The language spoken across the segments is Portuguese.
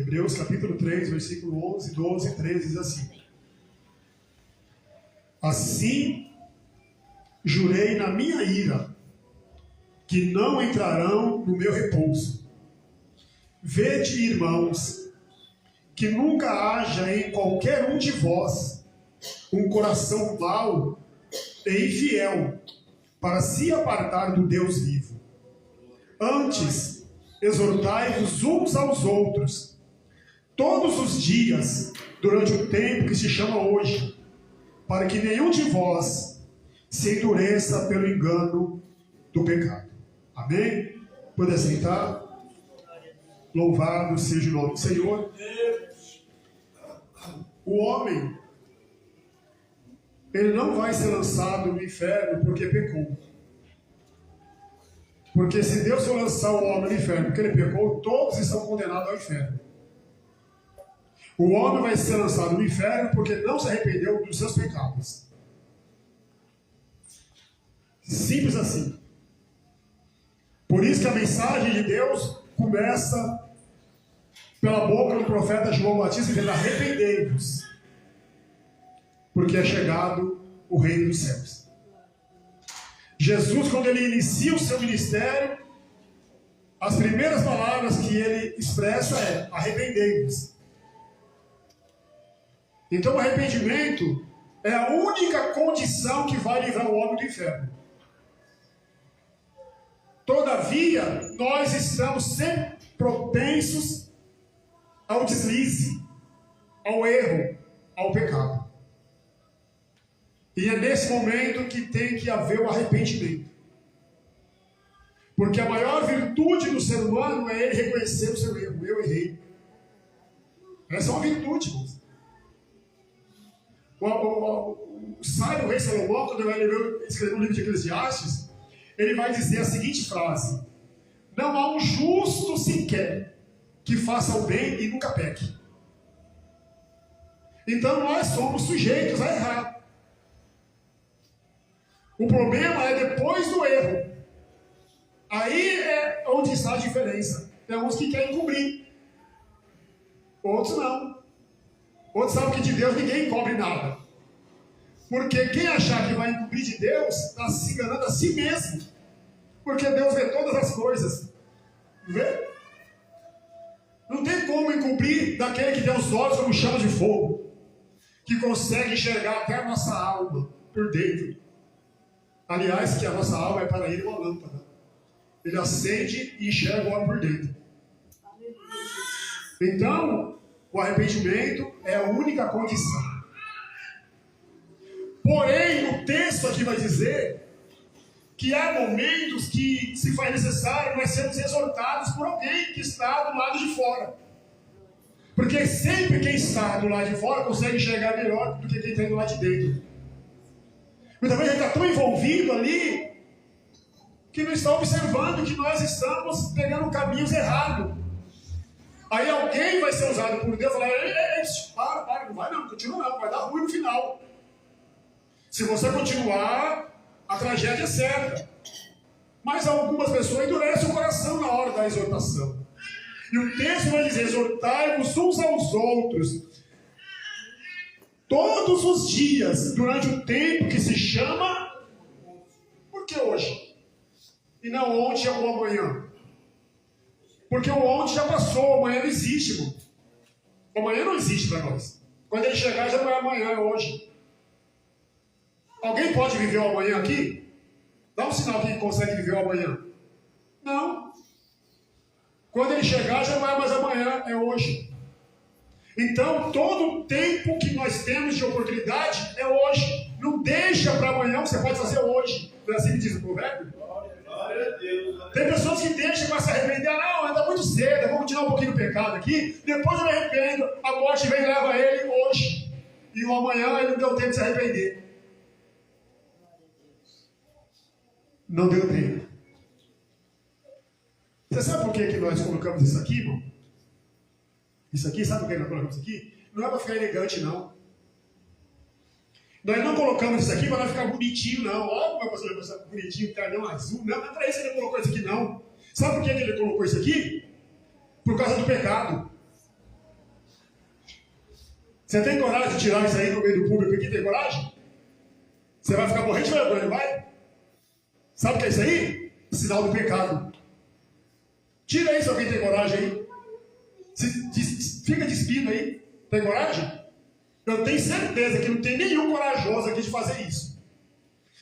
Hebreus capítulo 3, versículo 11, 12 e 13 diz assim: assim jurei na minha ira, que não entrarão no meu repouso. Vede, irmãos, que nunca haja em qualquer um de vós um coração mau e infiel, para se apartar do Deus vivo. Antes, exortai-vos uns aos outros, todos os dias, durante o tempo que se chama hoje, para que nenhum de vós se endureça pelo engano do pecado. Amém? Pode sentar? Louvado seja o nome do Senhor. O homem, ele não vai ser lançado no inferno porque pecou. Porque se Deus for lançar o homem no inferno porque ele pecou, todos estão condenados ao inferno. O homem vai ser lançado no inferno porque não se arrependeu dos seus pecados. Simples assim. Por isso que a mensagem de Deus começa pela boca do profeta João Batista, dizendo: arrependei-vos, porque é chegado o reino dos céus. Jesus, quando ele inicia o seu ministério, as primeiras palavras que ele expressa é: arrependei-vos. Então o arrependimento é a única condição que vai livrar o homem do inferno. Todavia, nós estamos sempre propensos ao deslize, ao erro, ao pecado. E é nesse momento que tem que haver o arrependimento. Porque a maior virtude do ser humano é ele reconhecer o seu erro. Eu errei. Essa é uma virtude, irmãos. O sábio rei Salomão, quando ele escreveu o livro de Eclesiastes, ele vai dizer a seguinte frase: não há um justo sequer que faça o bem e nunca peque. Então nós somos sujeitos a errar. O problema é depois do erro. Aí é onde está a diferença. Tem uns que querem cobrir, outros não. Outros sabem que de Deus ninguém encobre nada. Porque quem achar que vai encobrir de Deus está se enganando a si mesmo. Porque Deus vê todas as coisas. Vê? Não tem como encobrir daquele que tem os olhos como chama de fogo, que consegue enxergar até a nossa alma por dentro. Aliás, que a nossa alma é para ele uma lâmpada. Ele acende e enxerga o homem por dentro. Então, o arrependimento é a única condição. Porém, o texto aqui vai dizer que há momentos que, se for necessário, nós sermos exortados por alguém que está do lado de fora. Porque sempre quem está do lado de fora consegue enxergar melhor do que quem está do lado de dentro. Muitas vezes ele está tão envolvido ali que não está observando que nós estamos pegando caminhos errados. Aí alguém vai ser usado por Deus e falar: para, não vai não, continua não, vai dar ruim no final. Se você continuar, a tragédia é certa. Mas algumas pessoas endurecem o coração na hora da exortação. E o texto vai dizer: exortai-vos uns aos outros, todos os dias, durante o tempo que se chama. Por que hoje? E não ontem ou amanhã? Porque o ontem já passou, o amanhã não existe, irmão. O amanhã não existe para nós. Quando ele chegar, já não é amanhã, é hoje. Alguém pode viver o amanhã aqui? Dá um sinal que consegue viver o amanhã. Não. Quando ele chegar, já não é mais amanhã, é hoje. Então, todo o tempo que nós temos de oportunidade é hoje. Não deixa para amanhã o que você pode fazer hoje. Não é assim que diz o provérbio? Tem pessoas que deixam para se arrepender. Não, ainda muito cedo, eu vou continuar um pouquinho no pecado aqui, depois eu me arrependo, a morte vem e leva ele hoje. E o amanhã ele não deu tempo de se arrepender. Não deu tempo. Você sabe por que nós colocamos isso aqui, irmão? Isso aqui, sabe por que nós colocamos isso aqui? Não é para ficar elegante, não. Nós não colocamos isso aqui para não ficar bonitinho, não. Olha como é que você vai bonitinho, carnão azul. Não é para isso que ele colocou isso aqui, não. Sabe por que ele colocou isso aqui? Por causa do pecado. Você tem coragem de tirar isso aí no meio do público aqui? Tem coragem? Você vai ficar morrendo de vergonha, não vai? Sabe o que é isso aí? Sinal do pecado. Tira aí se alguém tem coragem aí. Fica despido aí. Tem coragem? Eu tenho certeza que não tem nenhum corajoso aqui de fazer isso.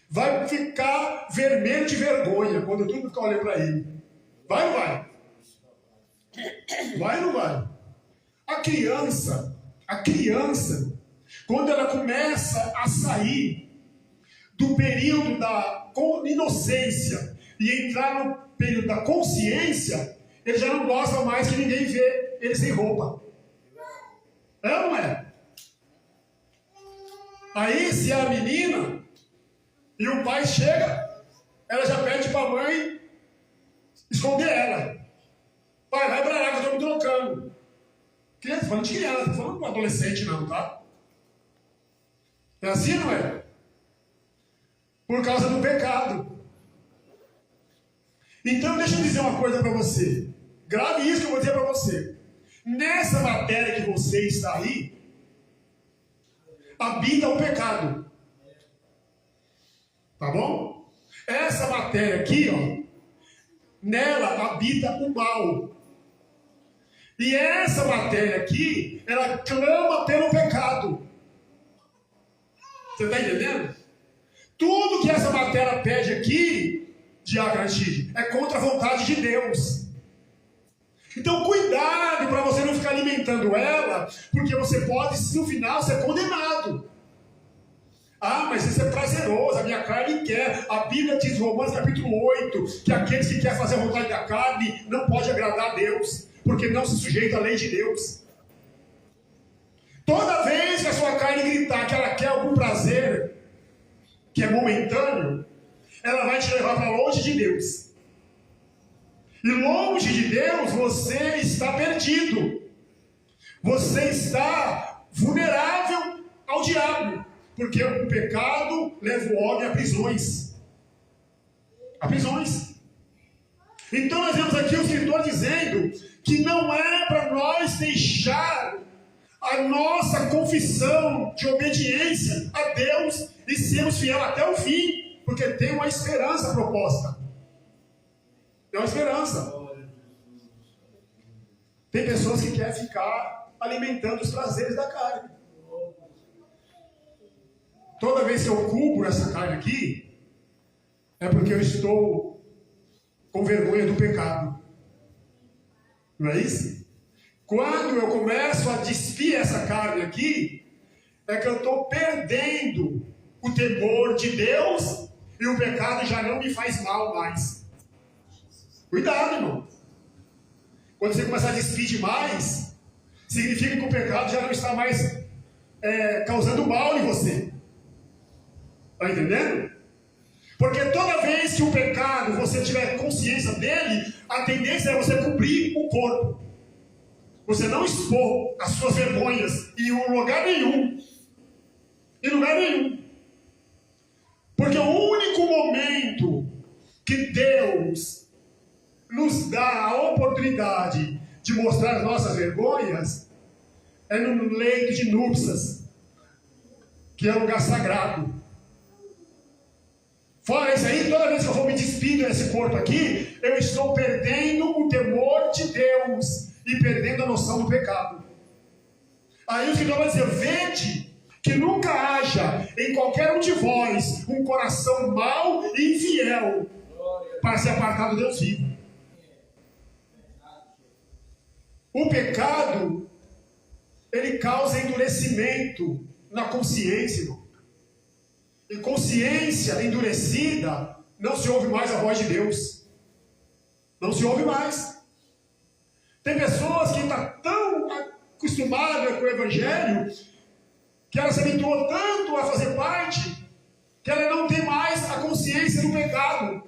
Vai ficar vermelho de vergonha quando todo mundo ficar olhando para ele. Vai ou não vai? Vai ou não vai? A criança, quando ela começa a sair do período da inocência e entrar no período da consciência, ele já não gosta mais que ninguém vê ele sem roupa. É ou não é? Aí, se é a menina e o pai chega, ela já pede para a mãe esconder ela. Pai, vai pra lá que eu estou me trocando. Criança, falando de criança, não falando com adolescente não, tá? É assim, não é? Por causa do pecado. Então, deixa eu dizer uma coisa para você. Grave isso que eu vou dizer para você. Nessa matéria que você está aí, habita o pecado. Tá bom? Essa matéria aqui, ó, nela habita o mal. E essa matéria aqui, ela clama pelo pecado. Você está entendendo? Tudo que essa matéria pede aqui, Diácono Aristide, é contra a vontade de Deus. Então cuidado para você não ficar alimentando ela, porque você pode, no final, ser condenado. Ah, mas isso é prazeroso, a minha carne quer. A Bíblia diz, Romanos capítulo 8, que aqueles que querem fazer a vontade da carne não pode agradar a Deus, porque não se sujeita à lei de Deus. Toda vez que a sua carne gritar que ela quer algum prazer, que é momentâneo, ela vai te levar para longe de Deus. E longe de Deus, você está perdido. Você está vulnerável ao diabo. Porque o pecado leva o homem a prisões. A prisões. Então nós vemos aqui o escritor dizendo que não é para nós deixar a nossa confissão de obediência a Deus e sermos fiéis até o fim. Porque tem uma esperança proposta. Tem uma esperança. Tem pessoas que querem ficar alimentando os prazeres da carne. Toda vez que eu cubro essa carne aqui, é porque eu estou com vergonha do pecado. Não é isso? Quando eu começo a despir essa carne aqui, é que eu estou perdendo o temor de Deus e o pecado já não me faz mal mais. Cuidado, irmão. Quando você começar a despir demais, significa que o pecado já não está mais causando mal em você. Está entendendo? Porque toda vez que o pecado, você tiver consciência dele, a tendência é você cobrir o corpo. Você não expor as suas vergonhas em lugar nenhum. Em lugar nenhum. Porque o único momento que Deus nos dá a oportunidade de mostrar as nossas vergonhas é no leito de núpcias, que é um lugar sagrado. Fora isso aí, toda vez que eu vou me despir desse corpo aqui, eu estou perdendo o temor de Deus e perdendo a noção do pecado. Aí o escritor vai dizer, vede que nunca haja em qualquer um de vós um coração mau e infiel para se apartar do Deus vivo. O pecado, ele causa endurecimento na consciência, irmão. E consciência endurecida, não se ouve mais a voz de Deus. Não se ouve mais. Tem pessoas que estão tão acostumadas com o Evangelho, que ela se habituou tanto a fazer parte, que ela não tem mais a consciência do pecado.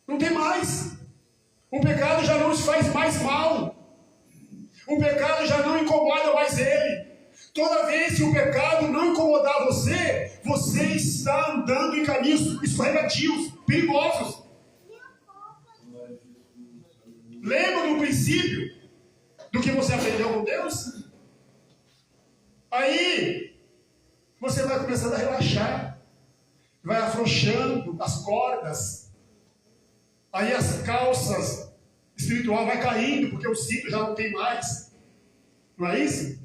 Não tem mais. O pecado já não nos faz mais mal. O pecado já não incomoda mais ele. Toda vez que o pecado não incomodar você, você está andando em caminhos escorregadios, perigosos. Lembra do princípio do que você aprendeu com Deus? Aí você vai começando a relaxar, vai afrouxando as cordas, aí as calças espiritual vai caindo, porque o cinto já não tem mais, não é isso?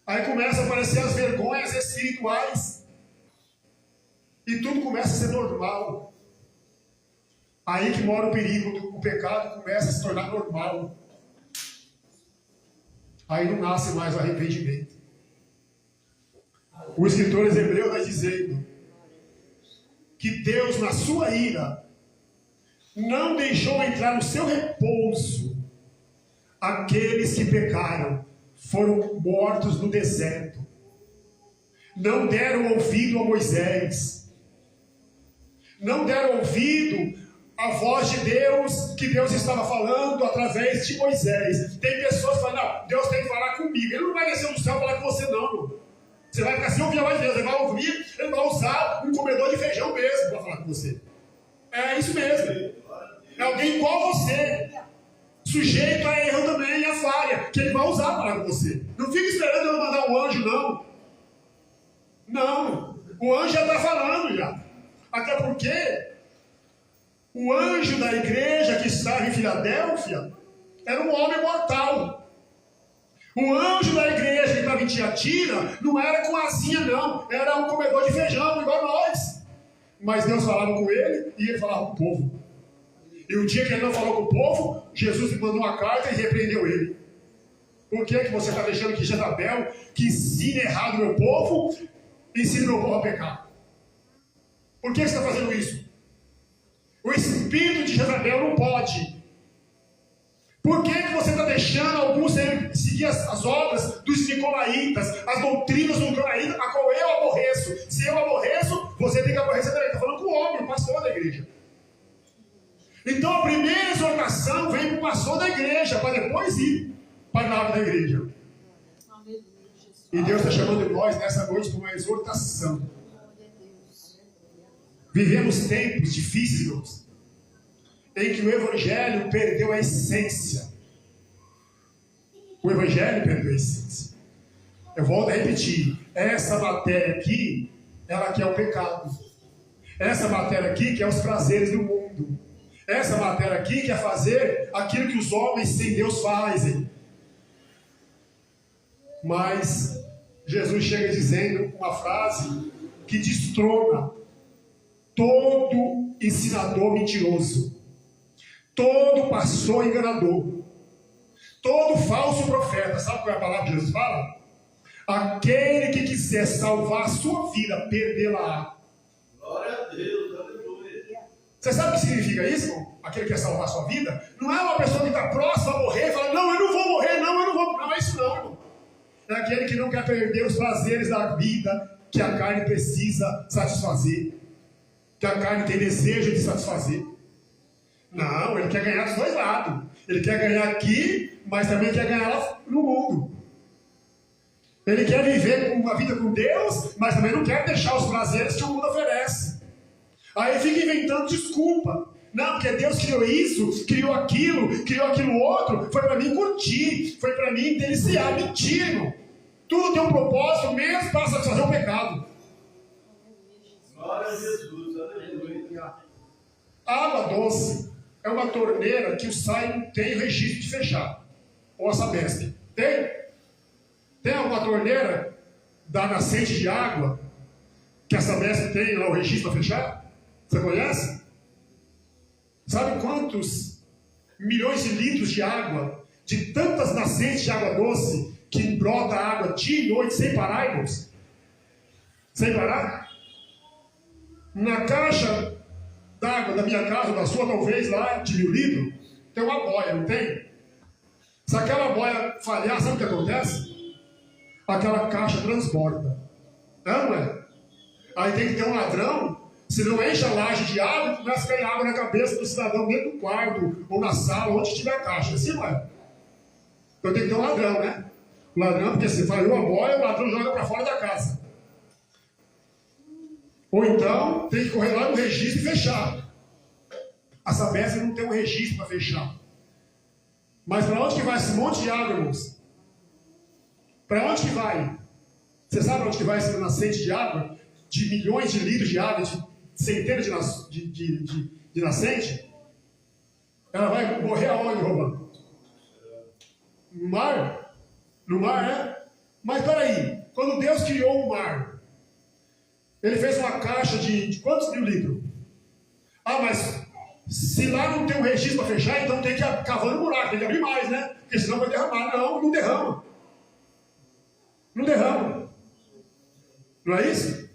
Aí começa a aparecer as vergonhas espirituais, e tudo começa a ser normal. Aí que mora o perigo, o pecado começa a se tornar normal. Aí não nasce mais o arrependimento. O escritor Hebreu vai dizendo que Deus, na sua ira, não deixou entrar no seu repouso aqueles que pecaram, foram mortos no deserto. Não deram ouvido a Moisés. Não deram ouvido a voz de Deus, que Deus estava falando através de Moisés. Tem pessoas que falam, não, Deus tem que falar comigo. Ele não vai descer do céu e falar com você, não. Você vai ficar sem ouvir a voz de Deus. Ele vai usar um comedor de feijão mesmo para falar com você. É isso mesmo. É alguém igual a você, sujeito a erro também e a falha, que ele vai usar para falar com você. Não fica esperando ele mandar um anjo, não. Não. O anjo já está falando já. Até porque o anjo da igreja que estava em Filadélfia era um homem mortal. O anjo da igreja que estava em Tiatira não era com asinha, não. Era um comedor de feijão, igual nós. Mas Deus falava com ele e ele falava com o povo. E o dia que ele não falou com o povo, Jesus lhe mandou uma carta e repreendeu ele. Por que você está deixando que Jezabel, que ensina errado o meu povo, ensine meu povo a pecar? Por que você está fazendo isso? O espírito de Jezabel não pode. Por que você está deixando alguns seguir as obras dos nicolaítas, as doutrinas dos nicolaítas, a qual eu aborreço? Se eu aborreço, você tem que aborrecer também. Está falando com o homem, o pastor da igreja. Então a primeira exortação vem para o pastor da igreja, para depois ir para a nave da igreja. E Deus está chamando nós nessa noite para uma exortação. Vivemos tempos difíceis, irmãos, em que o Evangelho perdeu a essência. O Evangelho perdeu a essência. Eu volto a repetir. Essa matéria aqui, ela quer o pecado. Essa matéria aqui quer os prazeres do mundo. Essa matéria aqui quer fazer aquilo que os homens sem Deus fazem. Mas Jesus chega dizendo uma frase que destrona todo ensinador mentiroso, todo pastor enganador, todo falso profeta. Sabe qual é a palavra que Jesus fala? Aquele que quiser salvar a sua vida, perdê-la. Glória a Deus, aleluia. Você sabe o que significa isso, irmão? Aquele que quer salvar a sua vida? Não é uma pessoa que está próxima a morrer e fala, não, eu não vou morrer, não, eu não vou. Não é isso não, irmão. É aquele que não quer perder os prazeres da vida que a carne precisa satisfazer, que a carne tem desejo de satisfazer. Não, ele quer ganhar dos dois lados. Ele quer ganhar aqui, mas também quer ganhar lá no mundo. Ele quer viver uma vida com Deus, mas também não quer deixar os prazeres que o mundo oferece. Aí fica inventando desculpa. Não, porque Deus criou isso, criou aquilo outro, foi para mim curtir, foi para mim deliciar. Mentira, irmão. Tudo tem um propósito mesmo para satisfazer o pecado. Glória a Jesus, aleluia. A água doce é uma torneira que o SAI não tem registro de fechar. Ou a Sabesp. Tem? Tem alguma torneira da nascente de água que a Sabesp tem lá o registro para fechar? Você conhece? Sabe quantos milhões de litros de água, de tantas nascentes de água doce, que brota água dia e noite sem parar, irmãos? Sem parar? Na caixa d'água da minha casa, da sua talvez, lá de 1000 litros, tem uma boia, não tem? Se aquela boia falhar, sabe o que acontece? Aquela caixa transborda. Não é? Aí tem que ter um ladrão, se não enche a laje de água, começa a cair água na cabeça do cidadão dentro do quarto, ou na sala, onde tiver a caixa. Assim não é? Então tem que ter um ladrão, né? O ladrão, porque se falhou a boia, o ladrão joga para fora da casa. Ou então, tem que correr lá no registro e fechar. A Sabesp não tem um registro para fechar. Mas para onde que vai esse monte de água, irmãos? Para onde que vai? Você sabe onde que vai essa nascente de água? De milhões de litros de água, de centenas de nascente? Ela vai morrer aonde, Romano? No mar? No mar, né? Mas peraí, quando Deus criou o mar, Ele fez uma caixa de quantos mil litros? Ah, mas se lá não tem um registro para fechar, então tem que ir cavando buraco, tem que abrir mais, né? Porque senão vai derramar. Não, não derrama. Não derrama. Não é isso?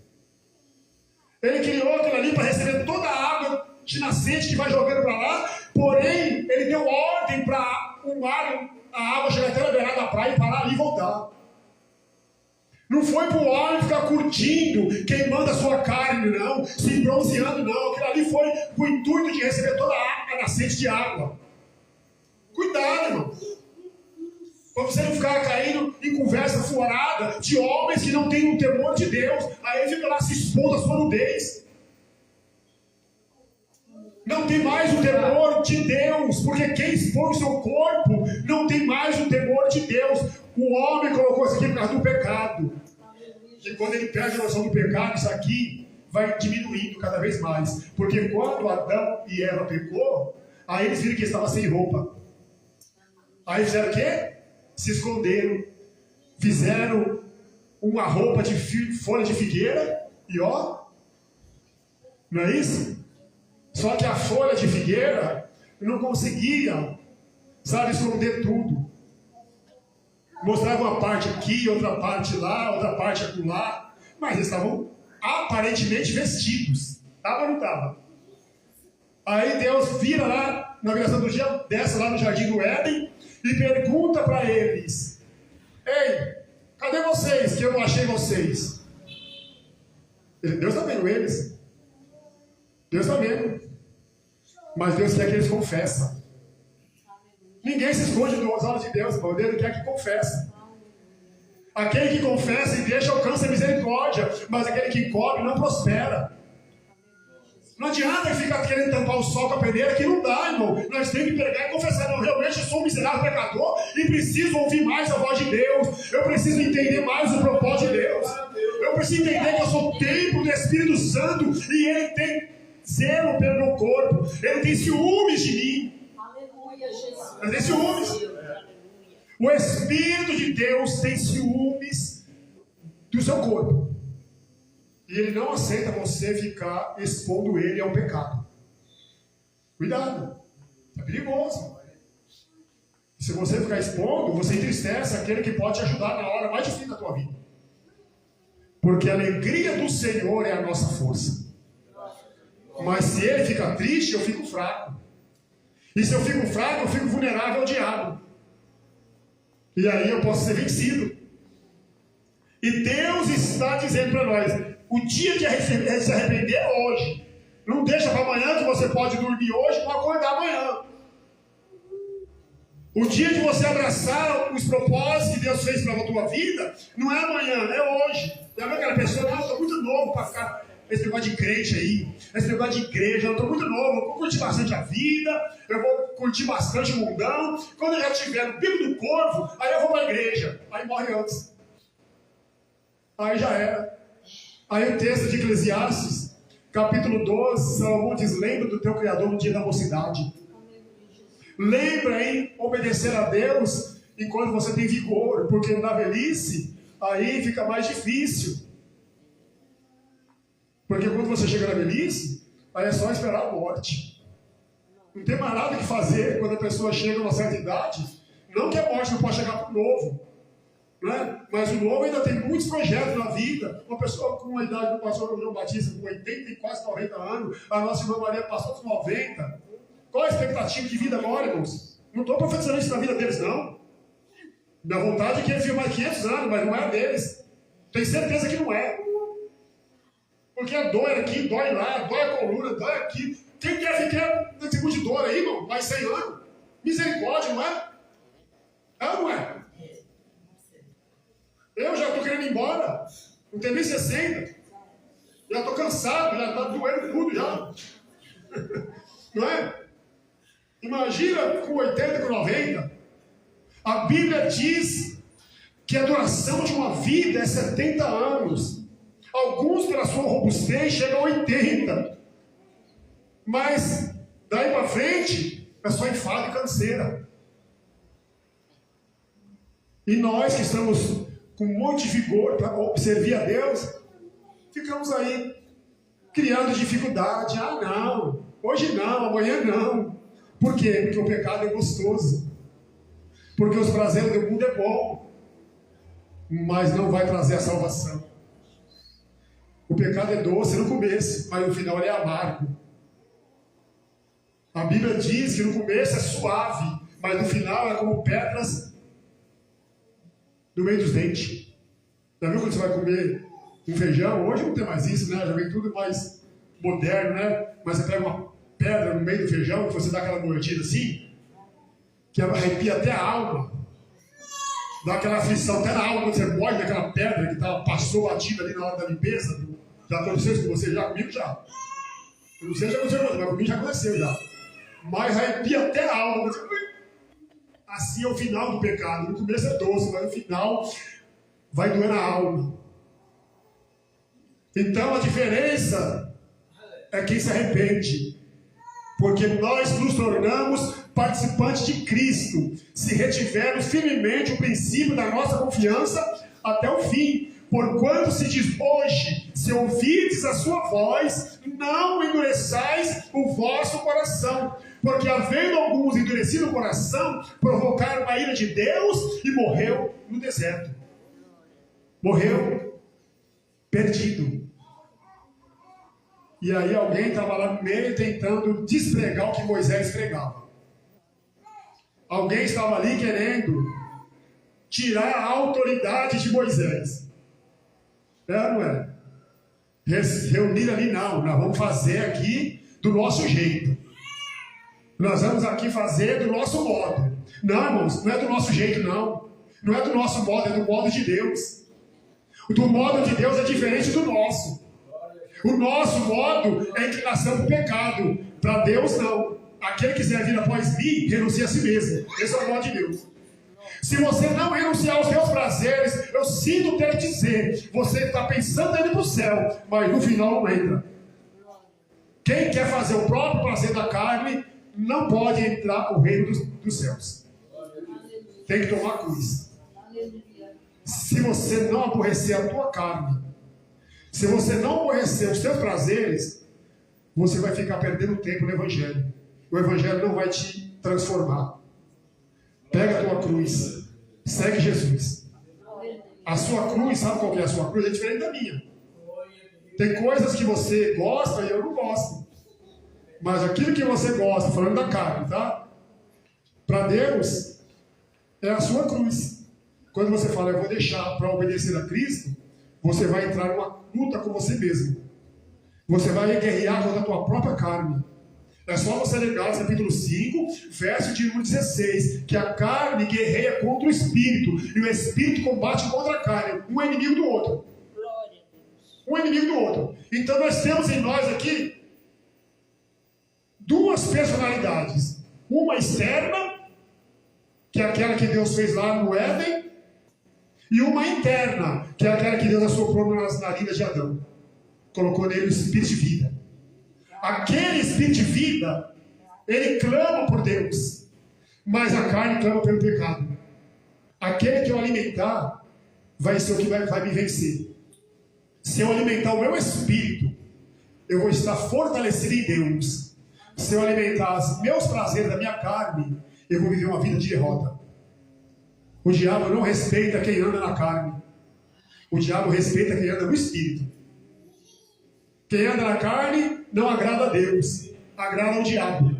Ele criou aquilo ali para receber toda a água de nascente que vai jogando para lá, porém, Ele deu ordem para o mar, a água chegar até na beirada da praia e parar ali e voltar. Não foi para o homem ficar curtindo, queimando a sua carne, não, se bronzeando, não. Aquilo ali foi com o intuito de receber toda a nascente de água. Cuidado, irmão. Para você não ficar caindo em conversa furada de homens que não têm o temor de Deus. Aí fica lá se expondo à sua nudez. Não tem mais o temor de Deus, porque quem expõe o seu corpo não tem mais o temor de Deus. O homem colocou isso aqui por causa do pecado. E quando ele perde a noção do pecado, isso aqui vai diminuindo cada vez mais. Porque quando Adão e Eva pecou, aí eles viram que eles estavam sem roupa. Aí fizeram o quê? Se esconderam. Fizeram uma roupa de folha de figueira e ó. Não é isso? Só que a folha de figueira não conseguia, sabe, esconder tudo. Mostrava uma parte aqui, outra parte lá, outra parte acolá. Mas eles estavam aparentemente vestidos. Estava ou não estava? Aí Deus vira lá, na viração do dia, desce lá no jardim do Éden e pergunta para eles: ei, cadê vocês que eu não achei vocês? Deus está vendo eles. Deus está vendo. Mas Deus quer que eles confessem. Ninguém se esconde dos olhos de Deus, irmão. Deus quer que confesse. Aquele que confessa e deixa alcança a misericórdia, mas aquele que encobre não prospera. Não adianta ficar querendo tampar o sol com a peneira, que não dá, irmão. Nós temos que pegar e confessar: não, realmente eu sou um miserável pecador e preciso ouvir mais a voz de Deus. Eu preciso entender mais o propósito de Deus. Eu preciso entender que eu sou templo do Espírito Santo e Ele tem zelo pelo meu corpo. Ele tem ciúmes de mim. Ele tem ciúmes. O Espírito de Deus tem ciúmes do seu corpo. E Ele não aceita você ficar expondo Ele ao pecado. Cuidado. É perigoso. Se você ficar expondo, você entristece aquele que pode te ajudar na hora mais difícil da tua vida. Porque a alegria do Senhor é a nossa força. Mas se Ele fica triste, eu fico fraco. E se eu fico fraco, eu fico vulnerável ao diabo. E aí eu posso ser vencido. E Deus está dizendo para nós: o dia de se arrepender é hoje. Não deixa para amanhã, que você pode dormir hoje para acordar amanhã. O dia de você abraçar os propósitos que Deus fez para a tua vida não é amanhã, é hoje. Já viu aquela pessoa: não, eu estou muito novo para ficar esse negócio de crente aí, esse negócio de igreja, eu estou muito novo, eu vou curtir bastante a vida, eu vou curtir bastante o mundão. Quando eu já estiver no pico do corvo, aí eu vou para a igreja. Aí morre antes. Aí já era. Aí o texto de Eclesiastes, capítulo 12, Salomão diz: lembra do teu Criador no dia da mocidade. Lembra em obedecer a Deus enquanto você tem vigor, porque na velhice, aí fica mais difícil. Porque quando você chega na velhice, aí é só esperar a morte. Não tem mais nada que fazer quando a pessoa chega a uma certa idade. Não que a morte não pode chegar para o novo, né? Mas o novo ainda tem muitos projetos na vida. Uma pessoa com a idade do pastor João Batista, com 80 e quase 90 anos, a nossa irmã Maria passou dos 90. Qual a expectativa de vida agora, irmãos? Não estou profetizando isso na vida deles, não. Minha vontade é que eles vivam mais 500 anos, mas não é a deles. Tenho certeza que não é. Porque a dor aqui, dói lá, dói a coluna, dói aqui. Quem quer ficar nesse tipo de dor aí, irmão? Mais 100 anos? Misericórdia, não é? É ou não é? Eu já estou querendo ir embora. Não tenho nem 60. Já estou cansado, já está doendo tudo já. Não é? Imagina com 80, com 90. A Bíblia diz que a duração de uma vida é 70 anos. Alguns, pela sua robustez, chegam a 80. Mas, daí para frente, é só enfado e canseira. E nós que estamos com muito vigor para servir a Deus, ficamos aí criando dificuldade. Ah, não, hoje não, amanhã não. Por quê? Porque o pecado é gostoso. Porque os prazeres do mundo é bom, mas não vai trazer a salvação. O pecado é doce no começo, mas no final ele é amargo. A Bíblia diz que no começo é suave, mas no final é como pedras no meio dos dentes. Já viu quando você vai comer um feijão? Hoje não tem mais isso, né? Já vem tudo mais moderno, né? Mas você pega uma pedra no meio do feijão, que você dá aquela mordida assim, que arrepia até a alma. Dá aquela aflição até na alma quando você morde daquela pedra que passou batida ali na hora da limpeza. Já aconteceu isso com você? Já? Comigo já. Eu não sei se já aconteceu, mas comigo já aconteceu já. Mas arrepia até a alma. Assim é o final do pecado. No começo é doce, mas no final vai doer na alma. Então a diferença é quem se arrepende. Porque nós nos tornamos participantes de Cristo, se retivermos firmemente o princípio da nossa confiança até o fim. Porquanto se diz hoje, se ouvirdes a sua voz, não endureçais o vosso coração. Porque havendo alguns endurecido o coração, provocaram a ira de Deus e morreu no deserto. Morreu perdido. E aí alguém estava lá no meio tentando despregar o que Moisés pregava. Alguém estava ali querendo tirar a autoridade de Moisés. É ou não é? Reunir ali, não. Nós vamos fazer aqui do nosso jeito. Nós vamos aqui fazer do nosso modo. Não, irmãos, não é do nosso jeito, não. Não é do nosso modo, é do modo de Deus. Do modo de Deus é diferente do nosso. O nosso modo é inclinação para o pecado. Para Deus, não. Aquele que quiser vir após mim, renuncia a si mesmo. Esse é o modo de Deus. Se você não renunciar aos seus prazeres, eu sinto ter que dizer, você está pensando em ir para o céu, mas no final não entra. Quem quer fazer o próprio prazer da carne, não pode entrar no reino dos céus. Tem que tomar cruz. Se você não aborrecer a tua carne, se você não aborrecer os seus prazeres, você vai ficar perdendo tempo no Evangelho. O Evangelho não vai te transformar. Pega a tua cruz, segue Jesus. A sua cruz, sabe qual que é a sua cruz? É diferente da minha. Tem coisas que você gosta e eu não gosto. Mas aquilo que você gosta, falando da carne, tá? Para Deus, é a sua cruz. Quando você fala, eu vou deixar para obedecer a Cristo, você vai entrar numa luta com você mesmo. Você vai guerrear contra a tua própria carne. É só você ler Gálatas capítulo 5, verso de número 16, que a carne guerreia contra o Espírito, e o Espírito combate contra a carne. Um é inimigo do outro. Um é inimigo do outro. Então nós temos em nós aqui duas personalidades. Uma externa, que é aquela que Deus fez lá no Éden, e uma interna, que é aquela que Deus assoprou nas narinas de Adão. Colocou nele o Espírito de vida. Aquele Espírito de vida, ele clama por Deus, mas a carne clama pelo pecado. Aquele que eu alimentar, vai ser o que vai me vencer. Se eu alimentar o meu espírito, eu vou estar fortalecido em Deus. Se eu alimentar os meus prazeres da minha carne, eu vou viver uma vida de derrota. O diabo não respeita quem anda na carne. O diabo respeita quem anda no espírito. Quem anda na carne não agrada a Deus, agrada ao diabo.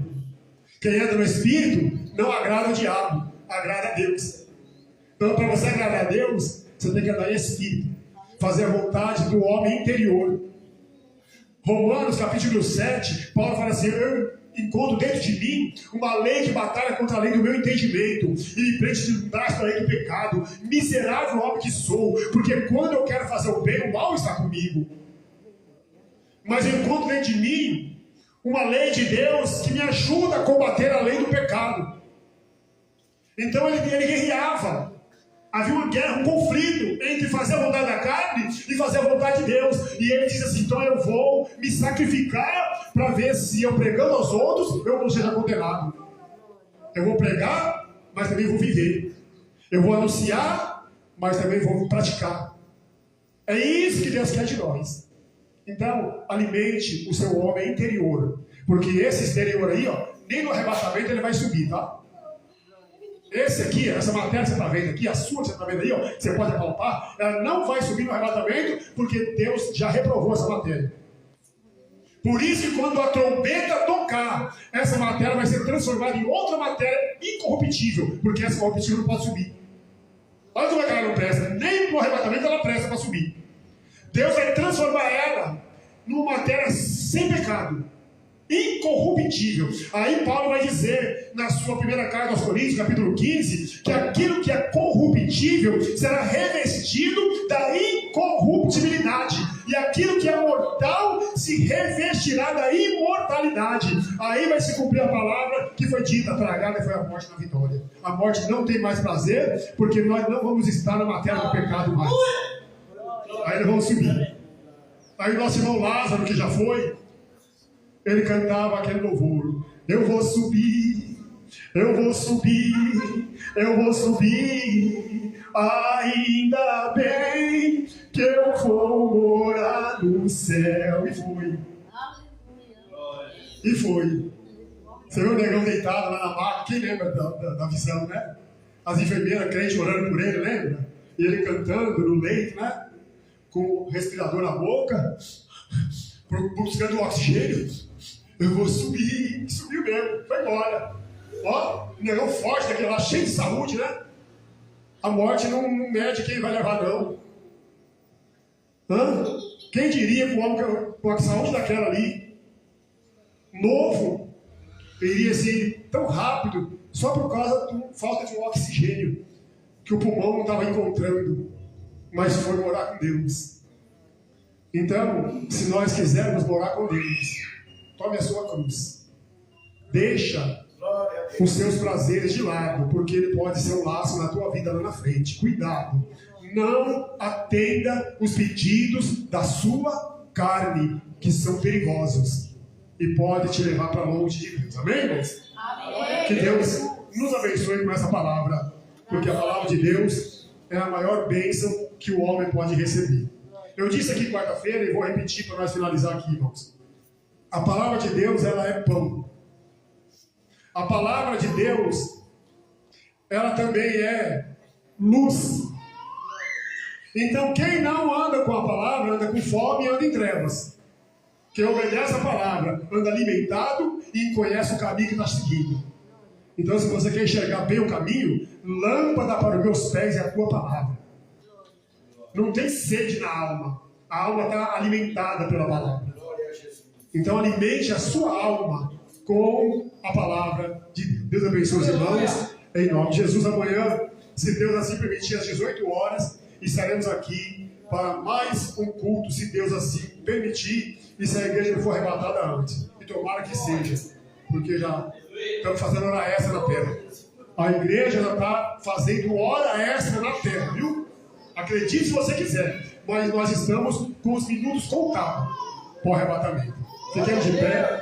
Quem anda no espírito não agrada ao diabo, agrada a Deus. Então, para você agradar a Deus, você tem que andar em espírito, fazer a vontade do homem interior. Romanos capítulo 7, Paulo fala assim: eu encontro dentro de mim uma lei de batalha contra a lei do meu entendimento, e me prende de trás para a lei do pecado. Miserável homem que sou, porque quando eu quero fazer o bem, o mal está comigo. Mas eu encontro dentro de mim uma lei de Deus que me ajuda a combater a lei do pecado. Então ele guerreava. Havia uma guerra, um conflito entre fazer a vontade da carne e fazer a vontade de Deus. E ele diz assim: então eu vou me sacrificar para ver se eu pregando aos outros, eu não seja condenado. Eu vou pregar, mas também vou viver. Eu vou anunciar, mas também vou praticar. É isso que Deus quer de nós. Então, alimente o seu homem interior. Porque esse exterior aí, ó, nem no arrebatamento ele vai subir, tá? Esse aqui, essa matéria que você está vendo aqui, a sua que você está vendo aí, ó, você pode apalpar, ela não vai subir no arrebatamento, porque Deus já reprovou essa matéria. Por isso que quando a trombeta tocar, essa matéria vai ser transformada em outra matéria incorruptível, porque essa corruptível não pode subir. Olha como é que ela não presta, nem no arrebatamento ela presta para subir. Deus vai transformar ela numa matéria sem pecado, incorruptível. Aí Paulo vai dizer na sua primeira carta aos Coríntios, capítulo 15, que aquilo que é corruptível será revestido da incorruptibilidade, e aquilo que é mortal se revestirá da imortalidade. Aí vai se cumprir a palavra que foi dita: tragada foi a morte na vitória. A morte não tem mais prazer, porque nós não vamos estar na matéria do pecado mais. Aí nós vamos subir. Aí o nosso irmão Lázaro, que já foi, ele cantava aquele louvor: eu vou subir, eu vou subir, eu vou subir, ainda bem que eu vou morar no céu. E foi. E foi. Você viu o negão deitado lá na maca? Quem lembra da visão, né? As enfermeiras crentes orando por ele, lembra? E ele cantando no leito, né? Com o respirador na boca, buscando o oxigênio. Eu vou subir. E subiu mesmo, foi embora. Ó, um negão forte daquele lá, cheio de saúde, né? A morte não mede quem vai levar, não. Hã? Quem diria que o homem com a saúde daquela ali, novo, iria ser tão rápido só por causa da falta de um oxigênio que o pulmão não estava encontrando, mas foi morar com Deus. Então, se nós quisermos morar com Deus, tome a sua cruz. Deixa os seus prazeres de lado, porque ele pode ser um laço na tua vida lá na frente. Cuidado. Não atenda os pedidos da sua carne, que são perigosos e pode te levar para longe de Deus. Amém, irmãos? Amém. Que Deus nos abençoe com essa palavra, porque a palavra de Deus é a maior bênção que o homem pode receber. Eu disse aqui quarta-feira e vou repetir para nós finalizar aqui, irmãos. A palavra de Deus, ela é pão. A palavra de Deus, ela também é luz. Então, quem não anda com a palavra, anda com fome e anda em trevas. Quem obedece a palavra, anda alimentado e conhece o caminho que está seguindo. Então, se você quer enxergar bem o caminho, lâmpada para os meus pés é a tua palavra. Não tem sede na alma. A alma está alimentada pela palavra. Então, alimente a sua alma com a palavra de Deus. Deus abençoe os irmãos. Em nome de Jesus, amanhã, se Deus assim permitir, às 18 horas, estaremos aqui para mais um culto, se Deus assim permitir, e se a igreja não for arrebatada antes. E tomara que seja, porque já estamos fazendo hora extra na terra. A igreja já está fazendo hora extra na terra, viu? Acredite se você quiser, mas nós estamos com os minutos contados para o arrebatamento. Fiquemos de pé.